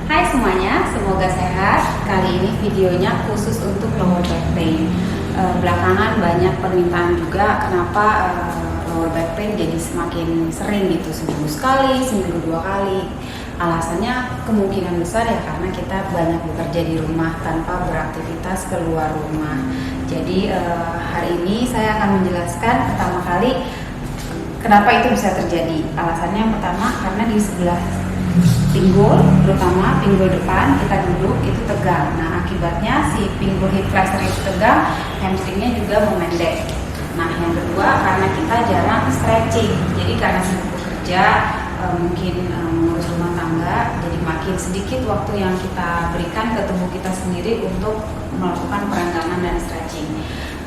Hai semuanya, semoga sehat. Kali ini videonya khusus untuk lower back pain. Belakangan banyak permintaan juga kenapa lower back pain jadi semakin sering gitu, seminggu sekali, seminggu 2 kali. Alasannya kemungkinan besar ya karena kita banyak bekerja di rumah tanpa beraktivitas keluar rumah. Jadi hari ini saya akan menjelaskan pertama kali kenapa itu bisa terjadi. Alasannya yang pertama karena di sebelah pinggul, terutama pinggul depan kita duduk itu tegang. Nah akibatnya si pinggul hip flexor itu tegang, hamstringnya juga memendek. Nah yang kedua karena kita jarang stretching. Jadi karena sibuk bekerja, mungkin mengurus rumah tangga, jadi makin sedikit waktu yang kita berikan ke tubuh kita sendiri untuk melakukan perenggangan dan stretching.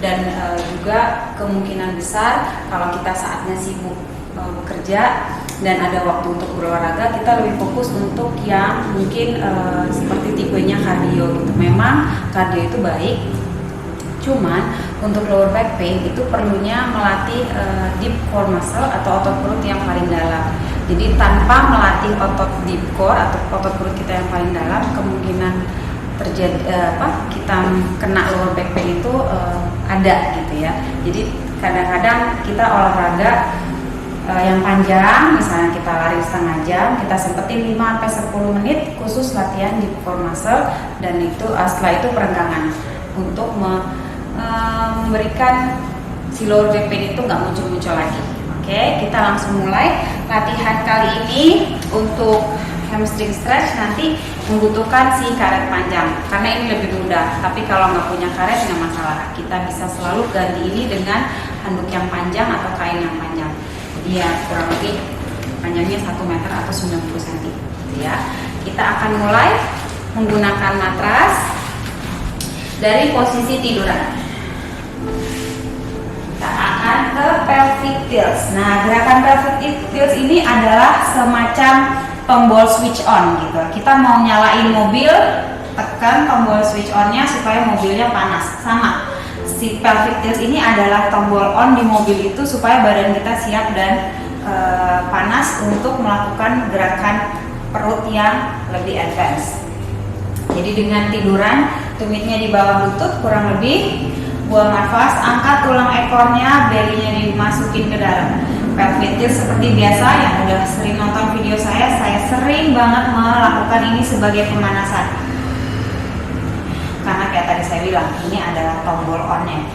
Dan juga kemungkinan besar kalau kita saatnya sibuk bekerja dan ada waktu untuk berolahraga, kita lebih fokus untuk yang mungkin seperti tipenya kardio gitu. Memang kardio itu baik, cuman untuk lower back pain itu perlunya melatih deep core muscle atau otot perut yang paling dalam. Jadi tanpa melatih otot deep core atau otot perut kita yang paling dalam, kemungkinan terjadi kita kena lower back pain itu ada gitu ya. Jadi kadang-kadang kita olahraga yang panjang, misalnya kita lari setengah jam, kita sempetin 5-10 menit khusus latihan di core muscle, dan itu setelah itu perenggangan untuk memberikan si lower back pain itu nggak muncul-muncul lagi. Oke, kita langsung mulai latihan kali ini. Untuk hamstring stretch nanti membutuhkan si karet panjang karena ini lebih mudah, tapi kalau nggak punya karet nggak masalah, kita bisa selalu ganti ini dengan handuk yang panjang atau kain yang panjang. Jadi ya kurang lebih panjangnya 1 meter atau 90 cm gitu ya. Kita akan mulai menggunakan matras dari posisi tiduran. Kita akan ke pelvic tilts. Nah, gerakan pelvic tilts ini adalah semacam tombol switch on gitu. Kita mau nyalain mobil, tekan tombol switch on-nya supaya mobilnya panas. Sama. Si pelvic tilts ini adalah tombol on di mobil itu supaya badan kita siap dan panas untuk melakukan gerakan perut yang lebih advance. Jadi dengan tiduran, tumitnya di bawah lutut kurang lebih, buang nafas, angkat tulang ekornya, belly-nya dimasukin ke dalam. Pelvic tilts seperti biasa yang udah sering nonton video saya sering banget melakukan ini sebagai pemanasan. Karena kayak tadi saya bilang, ini adalah tombol on-nya.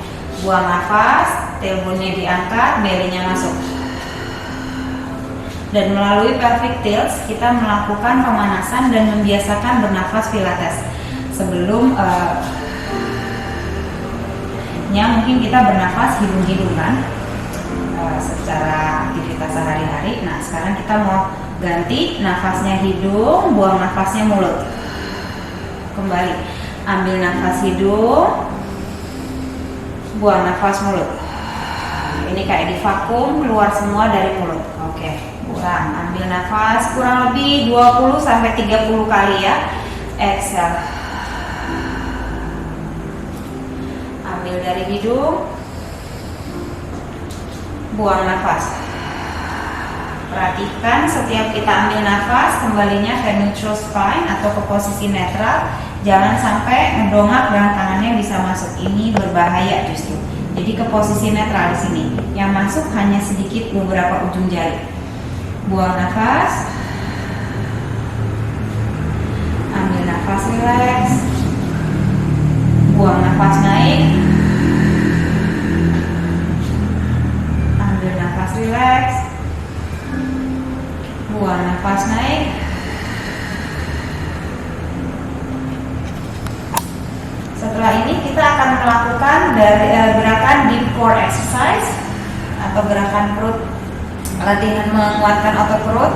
Buang nafas, tailbone-nya diangkat, belly-nya masuk. Dan melalui pelvic tilts kita melakukan pemanasan dan membiasakan bernafas pilates. Sebelum mungkin kita bernafas hidung-hidungan secara aktivitas sehari-hari. Nah sekarang kita mau ganti, nafasnya hidung, buang nafasnya mulut. Kembali. Ambil nafas hidung, buang nafas mulut. Ini kayak di vakum, keluar semua dari mulut. Oke, ulang. Ambil nafas kurang lebih 20-30 kali ya. Exhale. Ambil dari hidung, buang nafas. Perhatikan setiap kita ambil nafas, kembalinya ke neutral spine atau ke posisi netral. Jangan sampai ngedongak dan tangannya bisa masuk. Ini berbahaya justru. Jadi ke posisi netral di sini. Yang masuk hanya sedikit beberapa ujung jari. Buang nafas. Ambil nafas rileks. Buang nafas naik. Ambil nafas rileks. Buang nafas naik. Setelah ini kita akan melakukan gerakan deep core exercise atau gerakan perut, latihan menguatkan otot perut.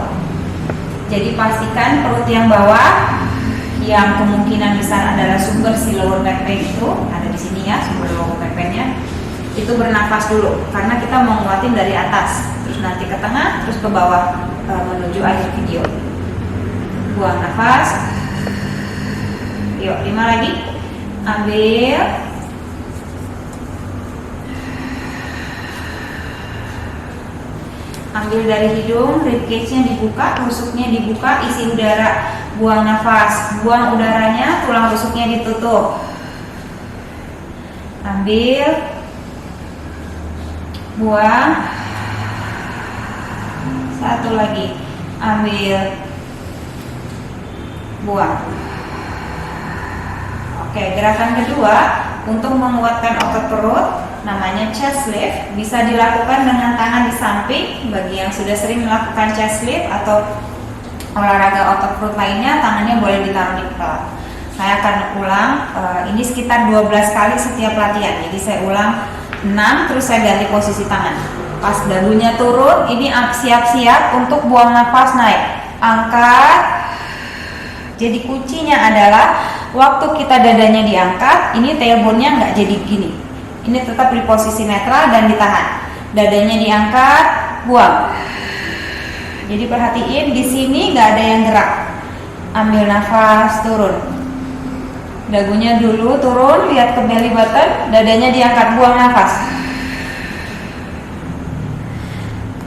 Jadi pastikan perut yang bawah, yang kemungkinan besar adalah sumber si lower back pain itu ada di sini ya, sumber lower back pain-nya. Itu bernafas dulu karena kita mau nguatin dari atas, terus nanti ke tengah, terus ke bawah menuju akhir video. Buang nafas. Yuk, 5 lagi. Ambil. Ambil dari hidung, ribcage-nya dibuka, rusuknya dibuka, isi udara. Buang nafas, buang udaranya, tulang rusuknya ditutup. Ambil, buang. Satu lagi, ambil, buang. Oke, gerakan kedua untuk menguatkan otot perut namanya chest lift, bisa dilakukan dengan tangan di samping bagi yang sudah sering melakukan chest lift atau olahraga otot perut lainnya, tangannya boleh ditaruh di kepala. Saya akan ulang ini sekitar 12 kali setiap latihan. Jadi saya ulang 6 terus saya ganti posisi tangan. Pas dagunya turun, ini siap-siap untuk buang nafas naik. Angkat. Jadi kuncinya adalah waktu kita dadanya diangkat, ini tailbone-nya nggak jadi gini. Ini tetap di posisi netral dan ditahan. Dadanya diangkat, buang. Jadi perhatiin di sini nggak ada yang gerak. Ambil nafas, turun. Dagunya dulu turun, lihat ke belly button, dadanya diangkat, buang nafas.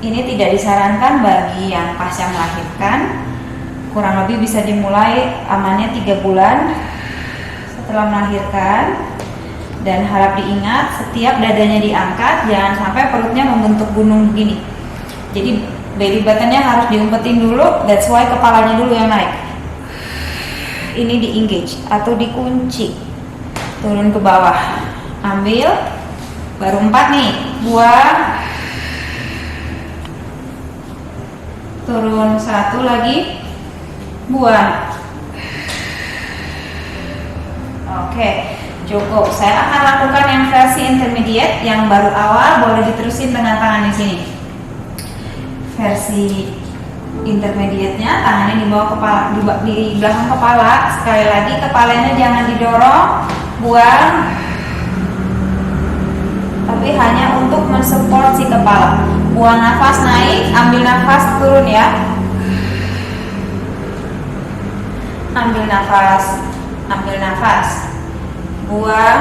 Ini tidak disarankan bagi yang pasca melahirkan. Kurang lebih bisa dimulai amannya 3 bulan setelah melahirkan. Dan harap diingat, setiap dadanya diangkat, jangan sampai perutnya membentuk gunung begini. Jadi belly buttonnya harus diumpetin dulu, that's why kepalanya dulu yang naik. Ini di engage atau dikunci. Turun ke bawah. Ambil, baru 4 nih, buang. Turun 1 lagi, buang. Oke, cukup. Saya akan lakukan yang versi intermediate, yang baru awal boleh diterusin dengan tangan di sini. Versi intermediate-nya tangannya di bawah kepala, di belakang kepala. Sekali lagi kepalanya jangan didorong, buang. Tapi hanya untuk mensupport si kepala. Buang nafas naik, ambil nafas turun ya. Ambil nafas, ambil nafas, buang,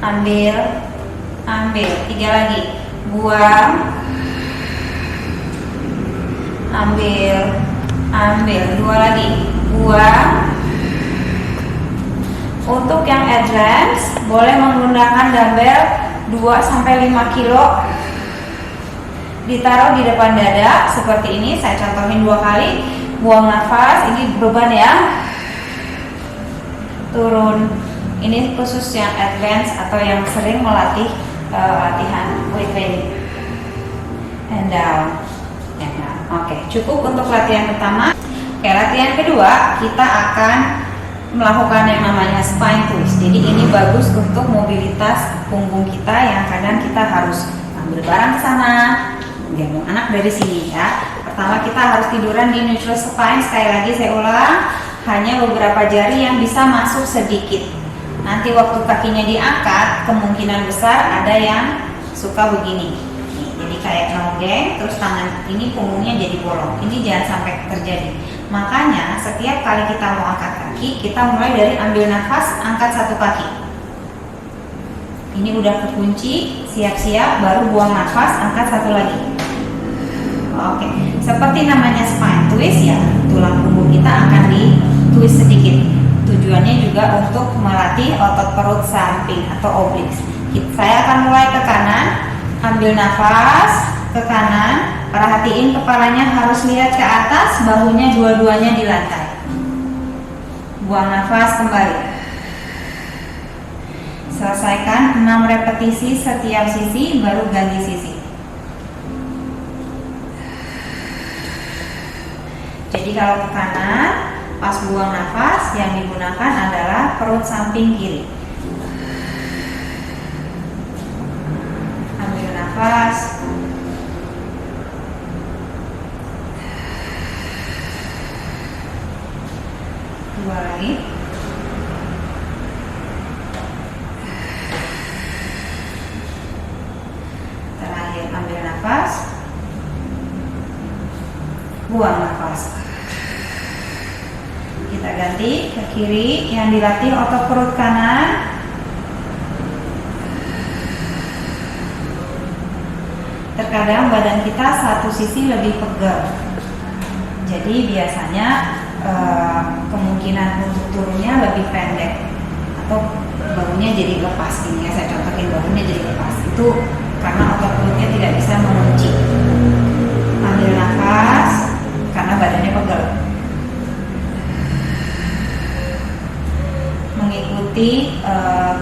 ambil, ambil, 3 lagi, buang, ambil, ambil, 2 lagi, buang. Untuk yang advance boleh menggunakan dumbbell 2-5 kilo, ditaruh di depan dada seperti ini. Saya contohin 2 kali. Buang nafas, ini beban ya, turun. Ini khusus yang advance atau yang sering melatih latihan weight training. And down, and down. Oke, cukup untuk latihan pertama. Oke, latihan kedua kita akan melakukan yang namanya spine twist. Jadi ini bagus untuk mobilitas punggung kita yang kadang kita harus ambil barang ke sana, gendong anak dari sini ya. Pertama kita harus tiduran di neutral spine. Sekali lagi saya ulang, hanya beberapa jari yang bisa masuk sedikit. Nanti waktu kakinya diangkat, kemungkinan besar ada yang suka begini. Jadi kayak nonggeng, terus tangan ini punggungnya jadi bolong. Ini jangan sampai terjadi. Makanya setiap kali kita mau angkat kaki, kita mulai dari ambil nafas, angkat 1 kaki. Ini udah kekunci, siap-siap, baru buang nafas, angkat 1 lagi. Oke, seperti namanya spine twist ya, tulang punggung kita akan di twist sedikit. Tujuannya juga untuk melatih otot perut samping atau obliques. Saya akan mulai ke kanan, ambil nafas, ke kanan. Perhatiin kepalanya harus lihat ke atas, bahunya dua-duanya di lantai. Buang nafas kembali. Selesaikan 6 repetisi setiap sisi, baru ganti sisi. Jadi kalau ke kanan, pas buang nafas, yang digunakan adalah perut samping kiri. Ambil nafas. Dua lagi. Terakhir ambil nafas, buang nafas. Kita ganti ke kiri, yang dilatih otot perut kanan. terkadang badan kita satu sisi lebih pegel. Jadi biasanya kemungkinan untuk turunnya lebih pendek atau bahunya jadi lepas. Ini ya, saya contohin bahunya jadi lepas. Itu karena otot perutnya tidak bisa mengunci. Ambil nafas karena badannya pegel. Mengikuti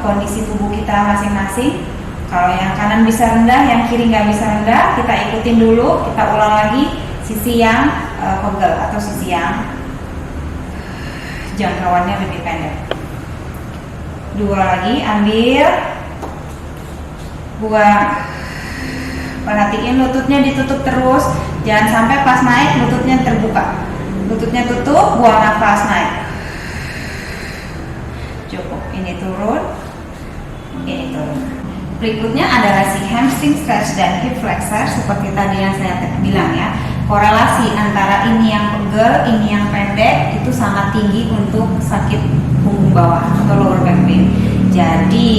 kondisi tubuh kita masing-masing. Kalau yang kanan bisa rendah, yang kiri nggak bisa rendah, kita ikutin dulu. Kita ulang lagi sisi yang pegel atau sisi yang jangkauannya lebih pendek. Dua lagi, ambil, buang. Perhatiin lututnya ditutup terus, jangan sampai pas naik lututnya terbuka. Lututnya tutup, buang nafas, naik. Cukup, ini turun, ini turun. Berikutnya adalah si hamstring stretch dan hip flexor, seperti tadi yang saya bilang ya. Korelasi antara ini yang pegel, ini yang pendek itu sangat tinggi untuk sakit punggung bawah atau lower back pain. Jadi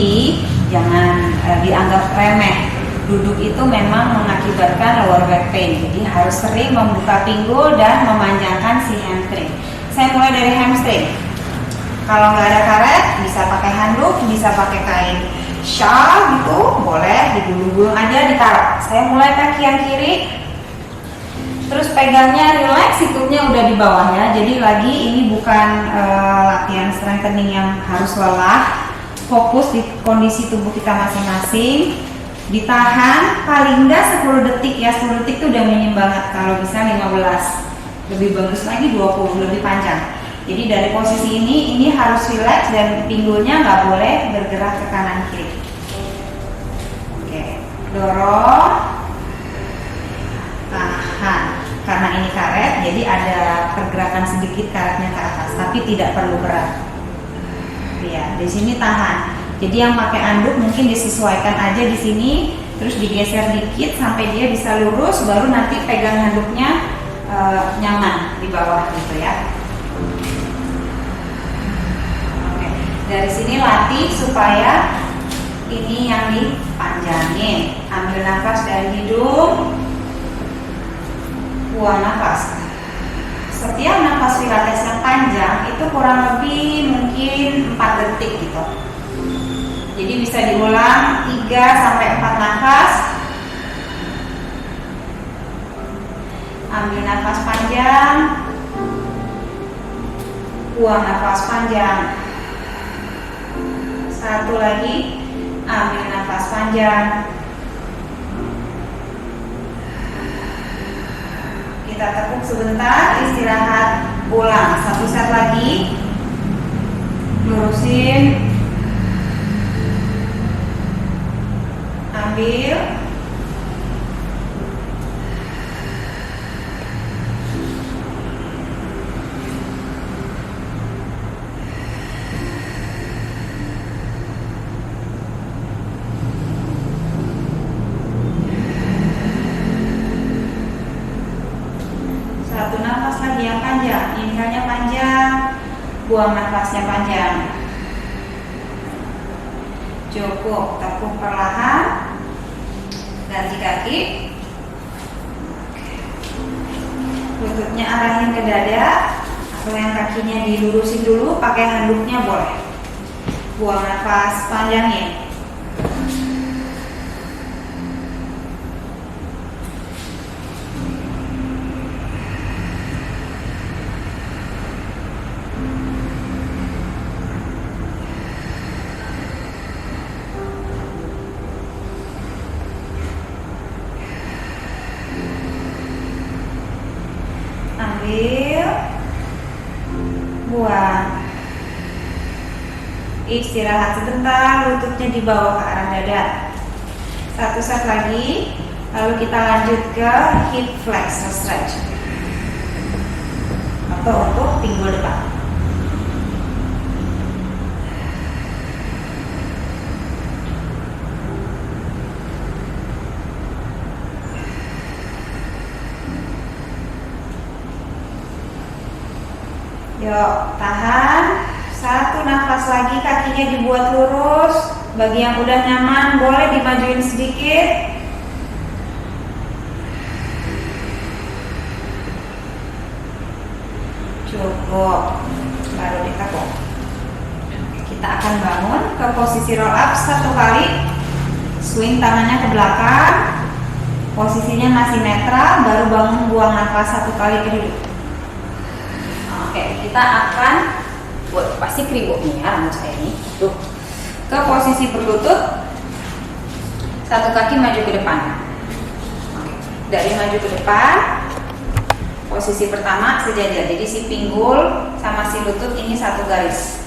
jangan dianggap remeh. Duduk itu memang mengakibatkan lower back pain. Jadi harus sering membuka pinggul dan memanjangkan si hamstring. Saya mulai dari hamstring. Kalau nggak ada karet, bisa pakai handuk, bisa pakai kain shawl gitu, boleh digulung-gulung aja, ditaruh. Saya mulai kaki yang kiri. Terus pegangnya relax, sikutnya udah di bawah ya. Jadi lagi ini bukan latihan strengthening yang harus lelah. Fokus di kondisi tubuh kita masing-masing. Ditahan paling enggak 10 detik ya. 10 detik itu udah minim banget. Kalau bisa 15. Lebih bagus lagi 20, lebih panjang. Jadi dari posisi ini harus relax dan pinggulnya nggak boleh bergerak ke kanan kiri. Oke, dorong, tahan. Karena ini karet, jadi ada pergerakan sedikit karetnya ke atas, tapi tidak perlu berat. Ya, di sini tahan. Jadi yang pakai anduk mungkin disesuaikan aja di sini, terus digeser dikit sampai dia bisa lurus, baru nanti pegang handuknya nyaman di bawah gitu ya. Oke, dari sini latih supaya ini yang dipanjangin. Ambil nafas dari hidung, buang nafas. Setiap nafas pilates yang panjang itu kurang lebih mungkin 4 detik gitu. Jadi bisa diulang 3-4 nafas. Ambil nafas panjang, buang nafas panjang. Satu lagi, ambil nafas panjang. Kita tekuk sebentar, istirahat, ulang. 1 set lagi, lurusin, ambil, buang nafasnya panjang. Cukup, tekuk perlahan, ganti kaki, lututnya arahin ke dada, atau yang kakinya dilurusin dulu, pakai handuknya boleh. Buang nafas, panjangin. Ambil, buang, istirahat sebentar, lututnya dibawa ke arah dada. 1 set lagi, lalu kita lanjut ke hip flexor stretch atau untuk pinggul depan. Yuk, tahan. 1 nafas lagi, kakinya dibuat lurus. Bagi yang udah nyaman, boleh dimajuin sedikit. Teguk, baru ditekuk. Kita akan bangun ke posisi roll up 1 kali. Swing tangannya ke belakang. Posisinya masih netral, baru bangun, buang nafas 1 kali ke duduk. Oke, kita akan pasti keribuk nih ya rambut saya ini. Tuh. Ke posisi berlutut. 1 kaki maju ke depan. Oke. Dari maju ke depan, posisi pertama sejajar. Jadi si pinggul sama si lutut ini 1 garis.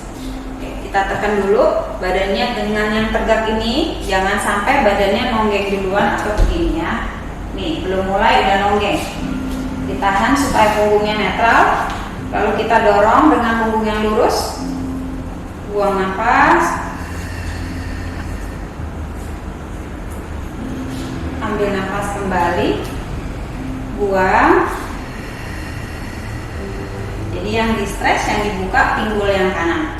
Oke, kita tekan dulu badannya dengan yang tegak ini. Jangan sampai badannya nonggeng duluan atau begini ya. Nih, belum mulai udah nonggeng. Ditahan supaya punggungnya netral. Lalu kita dorong dengan punggung yang lurus. Buang nafas. Ambil nafas kembali. Buang. Jadi yang di stretch, yang dibuka pinggul yang kanan.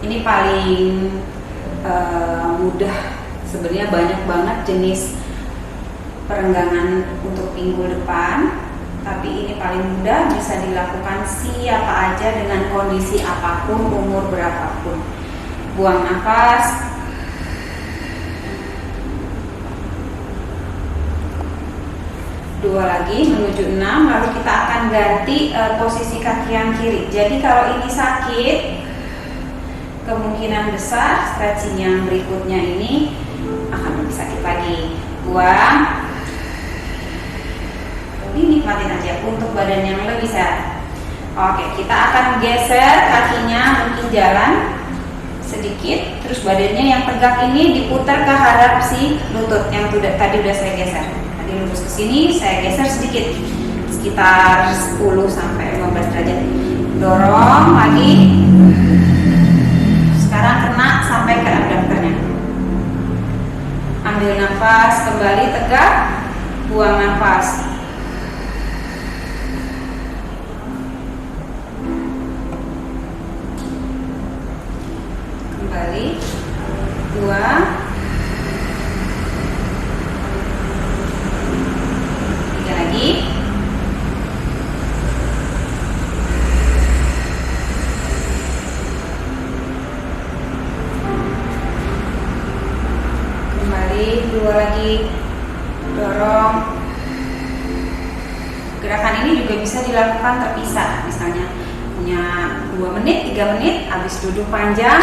Ini paling mudah. Sebenarnya banyak banget jenis perenggangan untuk pinggul depan. Tapi ini paling mudah, bisa dilakukan siapa aja dengan kondisi apapun, umur berapapun. Buang nafas. Dua lagi menuju 6, lalu kita akan ganti posisi kaki yang kiri. Jadi kalau ini sakit, kemungkinan besar stretching yang berikutnya ini akan lebih sakit lagi. Buang. Ini nikmatin aja untuk badan yang lebih sehat. Oke, kita akan geser kakinya, mungkin jalan sedikit, terus badannya yang tegak ini diputar ke hadap si lutut yang tadi udah saya geser. Tadi lurus ke sini, saya geser sedikit, sekitar 10 sampai 15 derajat. Dorong lagi. Sekarang kena sampai ke abdomennya. Ambil nafas, kembali tegak, buang nafas. Kembali, buang, 3 lagi, kembali, 2 lagi, dorong. Gerakan ini juga bisa dilakukan terpisah, misalnya punya 2 menit, 3 menit, habis duduk panjang.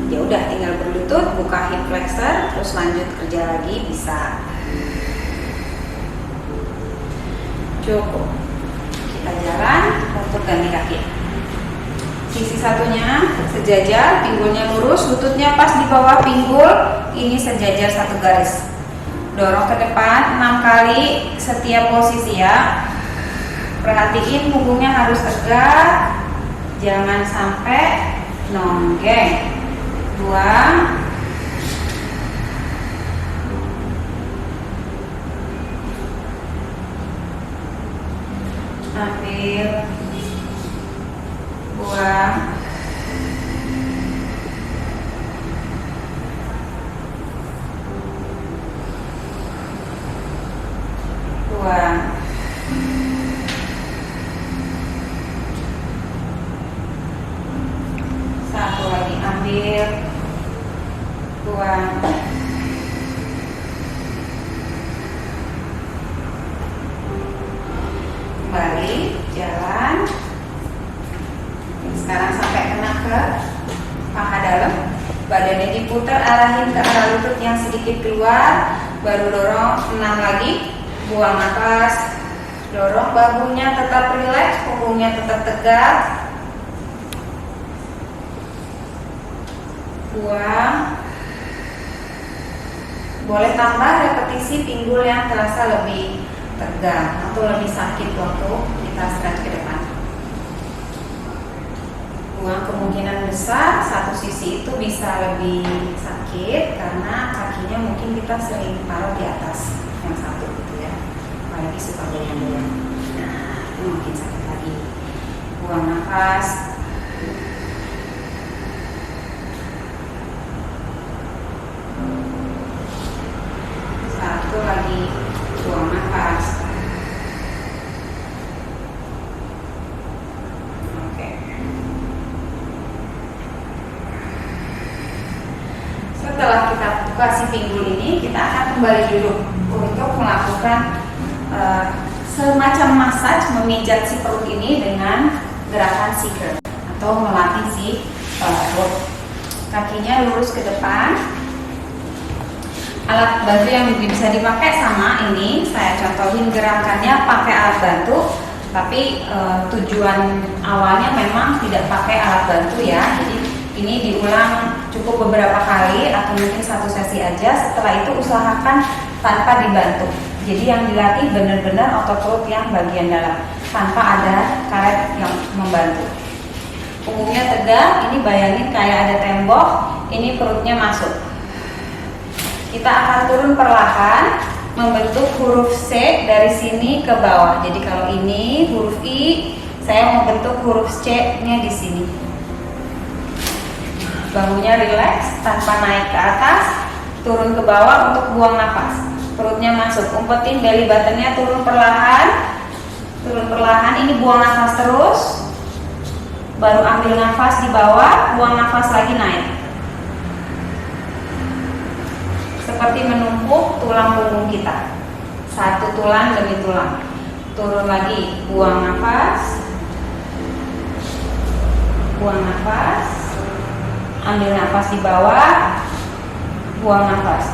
Ya udah tinggal berlutut, buka hip flexor, terus lanjut kerja lagi bisa. Cukup. Kita jalan untuk ganti kaki. Sisi satunya sejajar, pinggulnya lurus, lututnya pas di bawah pinggul, ini sejajar 1 garis. Dorong ke depan 6 kali setiap posisi ya. Perhatiin punggungnya harus tegak, jangan sampai nonggeng. Buang. Ambil. Buang. Buang. Satu lagi, ambil. Buang. Kembali, jalan. Sekarang sampai kena ke paha dalam. Badannya diputar, arahin ke arah lutut yang sedikit keluar. Baru dorong 6 lagi. Buang nafas. Dorong bahunya tetap rileks, punggungnya tetap tegak. Buang. Boleh tambah repetisi pinggul yang terasa lebih tegang atau lebih sakit waktu kita stretch ke depan. Buang, kemungkinan besar satu sisi itu bisa lebih sakit karena kakinya mungkin kita sering taruh di atas yang satu gitu ya. Apalagi suka goyang-goyang. Nah, itu mungkin sakit lagi. Buang nafas. Satu lagi, buang nafas. pinggul ini kita akan kembali duduk untuk melakukan semacam massage, memijat si perut ini dengan gerakan seeker atau melatih si perut. Kakinya lurus ke depan. Alat bantu yang bisa dipakai sama ini, saya contohin gerakannya pakai alat bantu, tapi tujuan awalnya memang tidak pakai alat bantu ya. Jadi ini diulang cukup beberapa kali atau mungkin satu sesi aja. Setelah itu usahakan tanpa dibantu. Jadi yang dilatih benar-benar otot perut yang bagian dalam, tanpa ada karet yang membantu. Punggungnya tegak, ini bayangin kayak ada tembok, ini perutnya masuk. Kita akan turun perlahan, membentuk huruf C dari sini ke bawah. Jadi kalau ini huruf I, saya mau bentuk huruf C-nya di sini. Bahunya rileks, tanpa naik ke atas, turun ke bawah untuk buang nafas. Perutnya masuk, umpetin belly buttonnya, turun perlahan, ini buang nafas terus. Baru ambil nafas di bawah, buang nafas lagi, naik. Seperti menumpuk tulang punggung kita, satu tulang demi tulang. Turun lagi, buang nafas, ambil nafas di bawah, buang nafas.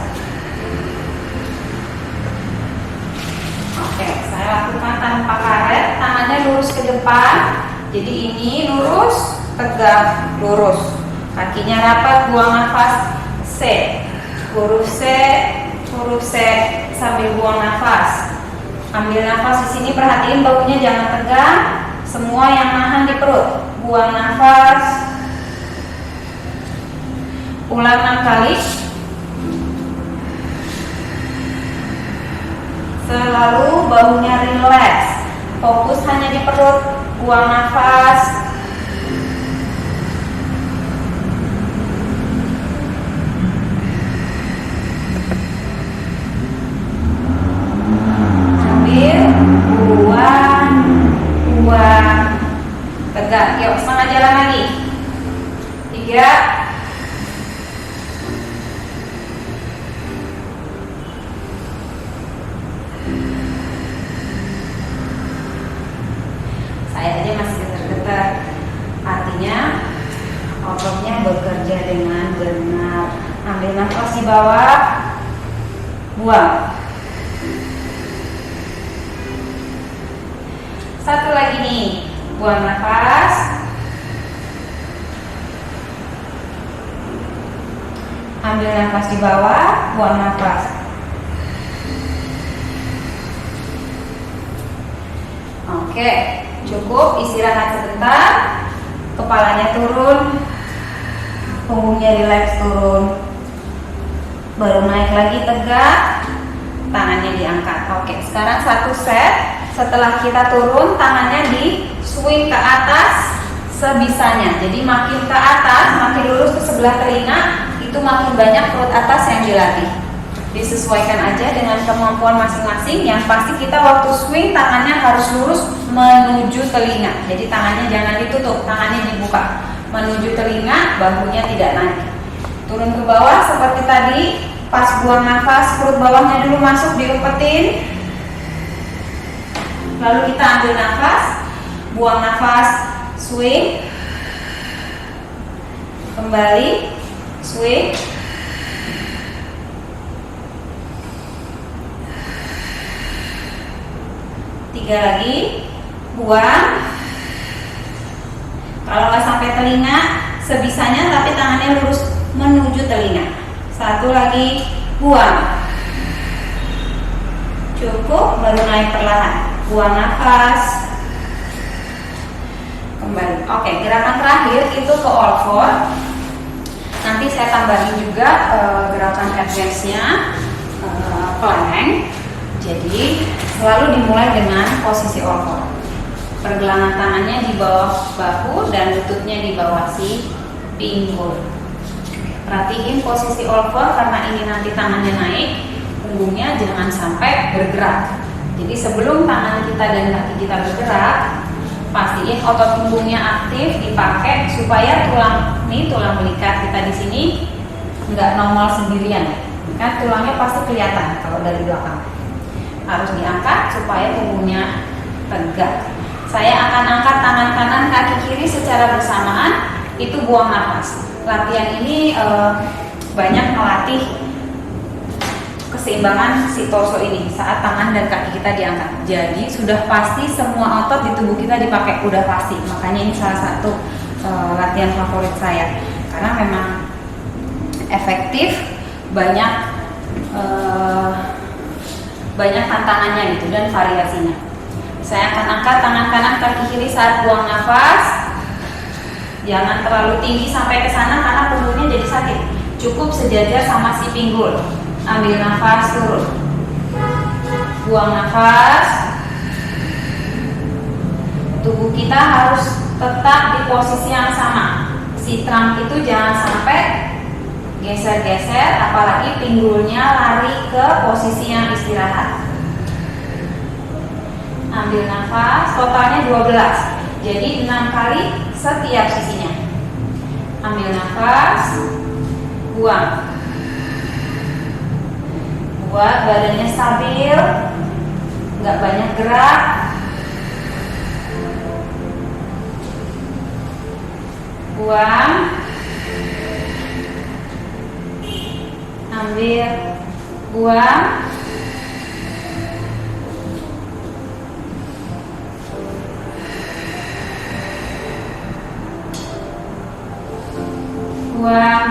Oke, saya lakukan tanpa karet, tangannya lurus ke depan. Jadi ini lurus, tegak, lurus. Kakinya rapat, buang nafas. C, huruf C sambil buang nafas. Ambil nafas di sini, perhatiin bahunya jangan tegang. Semua yang nahan di perut. Buang nafas. Ulang 6 kali. Selalu bahunya rileks. Fokus hanya di perut. Buang nafas. Buang, tegak. Yuk, setengah jalan lagi. 3. Saya aja masih getar-getar. Artinya ototnya bekerja dengan benar. Ambil nafas di bawah, buang. Satu lagi nih, buang nafas. Ambil nafas di bawah, buang nafas. Oke, cukup, istirahat sebentar. Kepalanya turun, punggungnya rileks turun. Baru naik lagi tegak, tangannya diangkat. Oke, sekarang satu set. Setelah kita turun, tangannya di swing ke atas sebisanya. Jadi makin ke atas, makin lurus ke sebelah telinga, itu makin banyak perut atas yang dilatih. Disesuaikan aja dengan kemampuan masing-masing. Yang pasti kita waktu swing tangannya harus lurus menuju telinga. Jadi tangannya jangan ditutup, tangannya dibuka menuju telinga, bahunya tidak naik. Turun ke bawah seperti tadi. Pas buang nafas, perut bawahnya dulu masuk, diumpetin. Lalu kita ambil nafas, buang nafas, swing, kembali, swing, tiga lagi, buang. Kalau nggak sampai telinga, sebisanya tapi tangannya lurus menuju telinga. Satu lagi, buang. Cukup, baru naik perlahan. Buang nafas, kembali. Oke, gerakan terakhir itu ke all four. Nanti saya tambahin juga gerakan advance-nya, plank. Jadi selalu dimulai dengan posisi all four. Pergelangan tangannya di bawah bahu dan lututnya di bawah si pinggul. Perhatiin posisi all four karena ini nanti tangannya naik, punggungnya jangan sampai bergerak. Jadi sebelum tangan kita dan kaki kita bergerak, pastiin otot punggungnya aktif dipakai supaya tulang belikat kita di sini nggak nongol sendirian. Kan tulangnya pasti kelihatan kalau dari belakang. Harus diangkat supaya punggungnya tegak. Saya akan angkat tangan kanan, kaki kiri secara bersamaan. Itu buang nafas. Latihan ini banyak melatih keseimbangan si torso ini saat tangan dan kaki kita diangkat. Jadi sudah pasti semua otot di tubuh kita dipakai, udah pasti. Makanya ini salah satu latihan favorit saya karena memang efektif, banyak tantangannya gitu dan variasinya. Saya akan angkat tangan kanan kaki kiri saat buang nafas. Jangan terlalu tinggi sampai ke sana karena punggungnya jadi sakit. Cukup sejajar sama si pinggul. Ambil nafas, turun. Buang nafas. Tubuh kita harus tetap di posisi yang sama. Si trunk itu jangan sampai geser-geser, apalagi pinggulnya lari ke posisi yang istirahat. Ambil nafas, totalnya 12. Jadi 6 kali setiap sisinya. Ambil nafas, buang. Buat badannya stabil, nggak banyak gerak. Buang. Ambil, buang. Buang.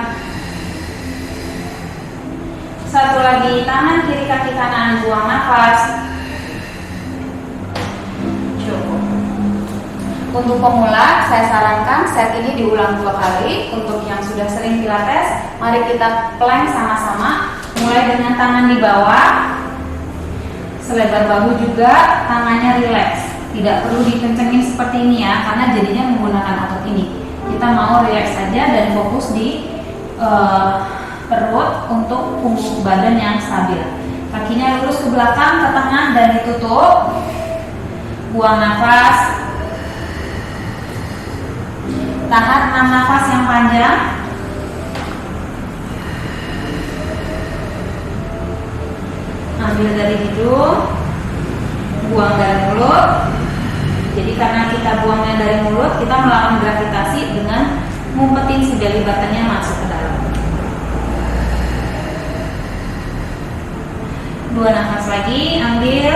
Satu lagi, tangan kiri kaki kanan, buang nafas. Cukup. Untuk pemula, saya sarankan set ini diulang 2 kali. Untuk yang sudah sering pilates, mari kita plank sama-sama. Mulai dengan tangan di bawah, selebar bahu juga, tangannya rileks. Tidak perlu dikencengin seperti ini ya, karena jadinya menggunakan otot ini. Kita mau rileks saja dan fokus di perut untuk punggung badan yang stabil. Kakinya lurus ke belakang, ke tengah dan ditutup. Buang nafas. Tahan 6 nafas yang panjang. Ambil dari hidung, buang dari mulut. Jadi karena kita buangnya dari mulut, kita melawan gravitasi dengan ngumpetin si belly buttonnya masuk ke dalam. 2 nafas lagi, ambil.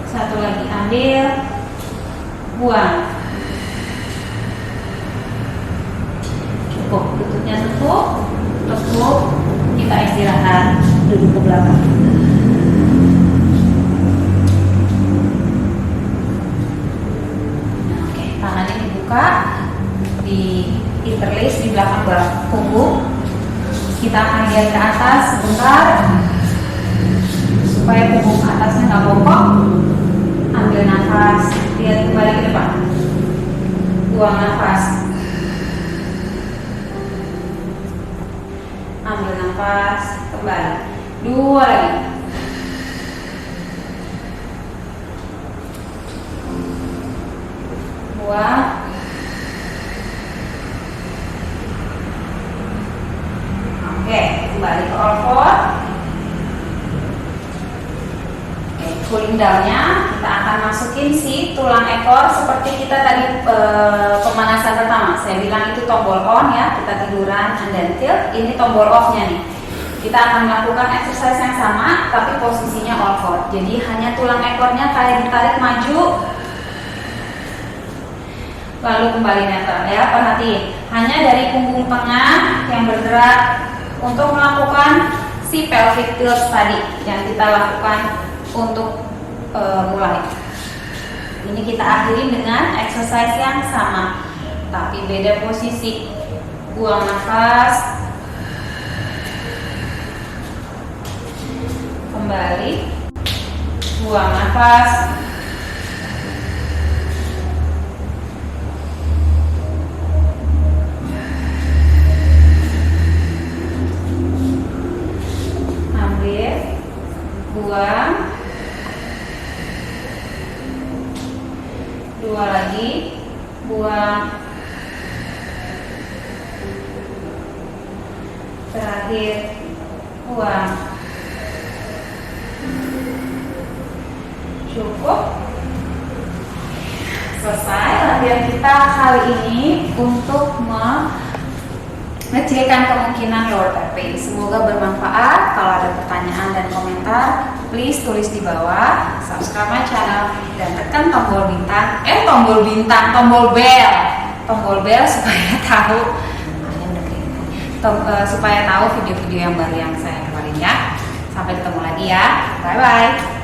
Satu lagi, ambil. Buang. Cukup, lututnya tutup. Kita istirahat, duduk ke belakang. Oke, tangannya dibuka, di interlace di belakang punggung. Kita akan lihat ke atas sebentar supaya punggung atasnya nggak bongkok. Ambil nafas, lihat kembali ke depan. Buang nafas. Ambil nafas, kembali. 2 lagi. Buang. Oke, kembali ke all four. Oke, cooling down-nya kita akan masukin si tulang ekor seperti kita tadi pemanasan pertama. Saya bilang itu tombol on ya, kita tiduran and then tilt. Ini tombol off-nya nih. Kita akan melakukan exercise yang sama tapi posisinya all four. Jadi hanya tulang ekornya kayak ditarik maju, lalu kembali netral ya. Perhatiin, hanya dari punggung tengah yang bergerak untuk melakukan si pelvic tilt tadi yang kita lakukan untuk mulai. Ini kita akhiri dengan exercise yang sama tapi beda posisi. Buang nafas, kembali, buang nafas, ambil, buang, 2 lagi, buang, terakhir, buang. Cukup. Selesai latihan kita kali ini untuk mengecilkan kemungkinan lower back pain. Semoga bermanfaat. Kalau ada pertanyaan dan komentar, please tulis di bawah. Subscribe my channel dan tekan tombol bel supaya tahu supaya tahu video-video yang baru yang saya keluarin ya. Sampai ketemu lagi ya. Bye bye.